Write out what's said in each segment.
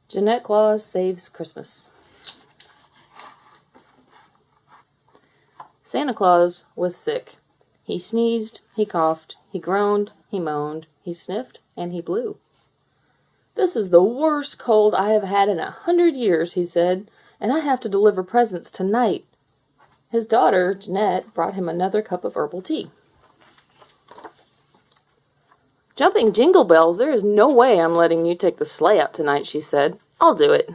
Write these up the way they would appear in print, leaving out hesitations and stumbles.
Jeannette Claus Saves Christmas. Santa Claus was sick. He sneezed, he coughed, he groaned, he moaned, he sniffed, and he blew. "This is the worst cold I have had in 100 years," he said, "and I have to deliver presents tonight." His daughter, Jeannette, brought him another cup of herbal tea. "Jumping jingle bells, there is no way I'm letting you take the sleigh out tonight," she said. "I'll do it."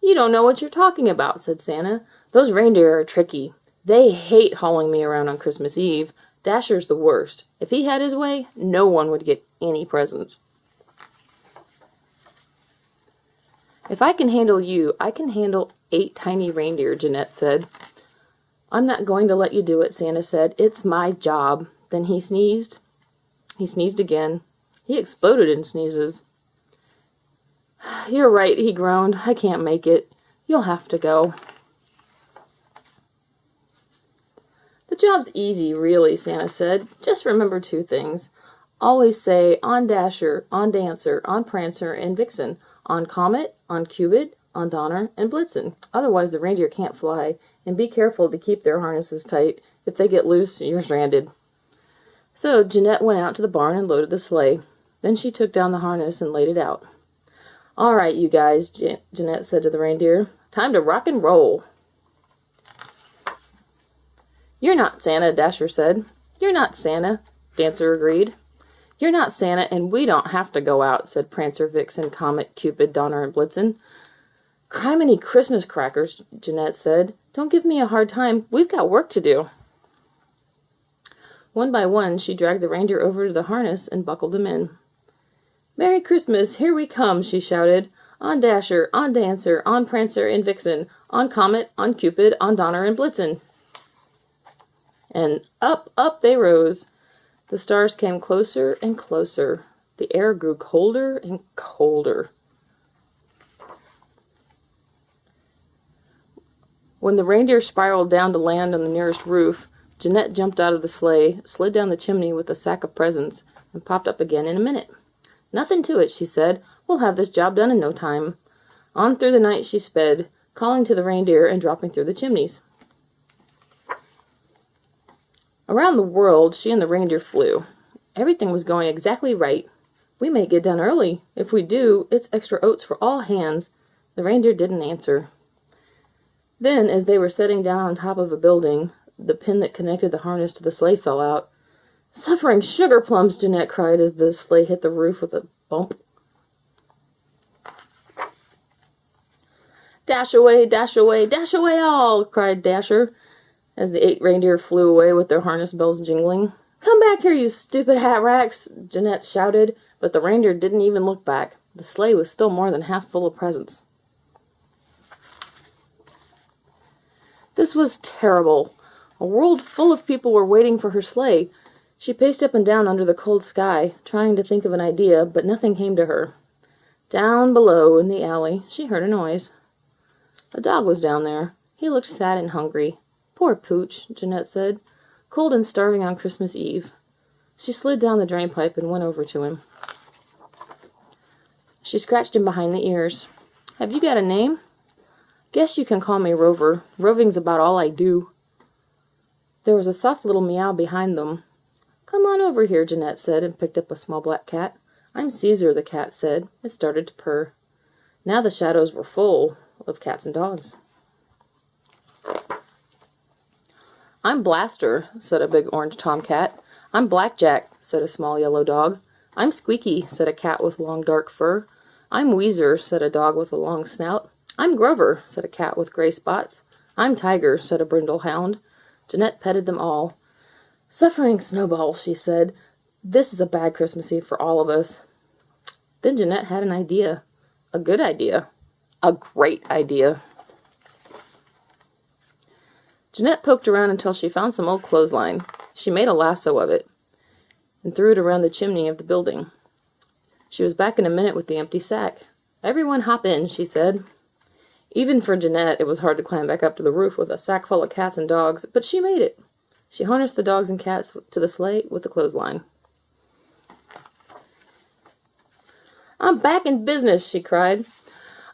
"You don't know what you're talking about," said Santa. "Those reindeer are tricky. They hate hauling me around on Christmas Eve. Dasher's the worst. If he had his way, no one would get any presents." "If I can handle you, I can handle 8 tiny reindeer," Jeannette said. "I'm not going to let you do it," Santa said. "It's my job." Then he sneezed. He sneezed again. He exploded in sneezes. "You're right," he groaned. "I can't make it. You'll have to go." "The job's easy, really," Santa said. "Just remember 2 things. Always say, 'On Dasher, on Dancer, on Prancer and Vixen, on Comet, on Cupid, on Donner and Blitzen.' Otherwise the reindeer can't fly. And be careful to keep their harnesses tight. If they get loose, you're stranded." So Jeannette went out to the barn and loaded the sleigh. Then she took down the harness and laid it out. "All right, you guys," Jeannette said to the reindeer. "Time to rock and roll." "You're not Santa," Dasher said. "You're not Santa," Dancer agreed. "You're not Santa, and we don't have to go out," said Prancer, Vixen, Comet, Cupid, Donner, and Blitzen. "Criminy Christmas crackers," Jeannette said. "Don't give me a hard time. We've got work to do." One by one, she dragged the reindeer over to the harness and buckled them in. "Merry Christmas, here we come," she shouted. "On Dasher, on Dancer, on Prancer and Vixen, on Comet, on Cupid, on Donner and Blitzen." And up, up they rose. The stars came closer and closer. The air grew colder and colder. When the reindeer spiraled down to land on the nearest roof, Jeannette jumped out of the sleigh, slid down the chimney with a sack of presents, and popped up again in a minute. "Nothing to it," she said. "We'll have this job done in no time." On through the night she sped, calling to the reindeer and dropping through the chimneys. Around the world, she and the reindeer flew. Everything was going exactly right. "We may get done early. If we do, it's extra oats for all hands." The reindeer didn't answer. Then, as they were setting down on top of a building, the pin that connected the harness to the sleigh fell out. "Suffering sugarplums!" Jeannette cried as the sleigh hit the roof with a bump. Dash away, dash away, dash away all!" cried Dasher, as the 8 reindeer flew away with their harness bells jingling. "Come back here, you stupid hat racks!" Jeannette shouted, but the reindeer didn't even look back. The sleigh was still more than half full of presents. This was terrible. A world full of people were waiting for her sleigh. She paced up and down under the cold sky, trying to think of an idea, but nothing came to her. Down below in the alley, she heard a noise. A dog was down there. He looked sad and hungry. "Poor Pooch," Jeannette said. "Cold and starving on Christmas Eve." She slid down the drain pipe and went over to him. She scratched him behind the ears. "Have you got a name?" "Guess you can call me Rover. Roving's about all I do." There was a soft little meow behind them. "Come on over here," Jeannette said, and picked up a small black cat. "I'm Caesar," the cat said. It started to purr. Now the shadows were full of cats and dogs. "I'm Blaster," said a big orange tomcat. "I'm Blackjack," said a small yellow dog. "I'm Squeaky," said a cat with long dark fur. "I'm Weezer," said a dog with a long snout. "I'm Grover," said a cat with gray spots. "I'm Tiger," said a brindle hound. Jeannette petted them all. "Suffering snowballs," she said. "This is a bad Christmas Eve for all of us." Then Jeannette had an idea. A good idea. A great idea. Jeannette poked around until she found some old clothesline. She made a lasso of it and threw it around the chimney of the building. She was back in a minute with the empty sack. "Everyone hop in," she said. Even for Jeannette, it was hard to climb back up to the roof with a sack full of cats and dogs, but she made it. She harnessed the dogs and cats to the sleigh with the clothesline. "I'm back in business," she cried.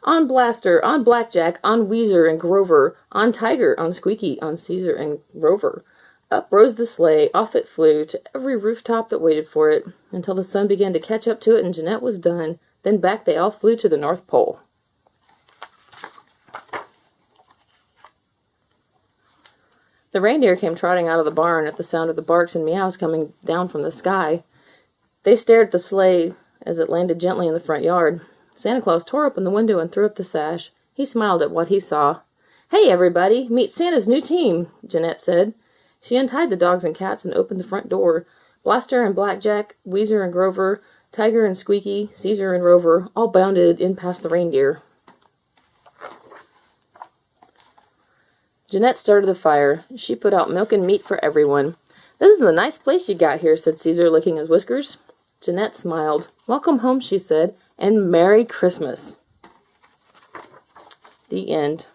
On Blaster, on Blackjack, on Weezer and Grover, on Tiger, on Squeaky, on Caesar and Rover. Up rose the sleigh, off it flew, to every rooftop that waited for it, until the sun began to catch up to it and Jeannette was done. Then back they all flew to the North Pole. The reindeer came trotting out of the barn at the sound of the barks and meows coming down from the sky. They stared at the sleigh as it landed gently in the front yard. Santa Claus tore open the window and threw up the sash. He smiled at what he saw. "Hey, everybody, meet Santa's new team," Jeannette said. She untied the dogs and cats and opened the front door. Blaster and Blackjack, Weezer and Grover, Tiger and Squeaky, Caesar and Rover all bounded in past the reindeer. Jeannette started the fire. She put out milk and meat for everyone. "This is a nice place you got here," said Caesar, licking his whiskers. Jeannette smiled. "Welcome home," she said, "and Merry Christmas." The end.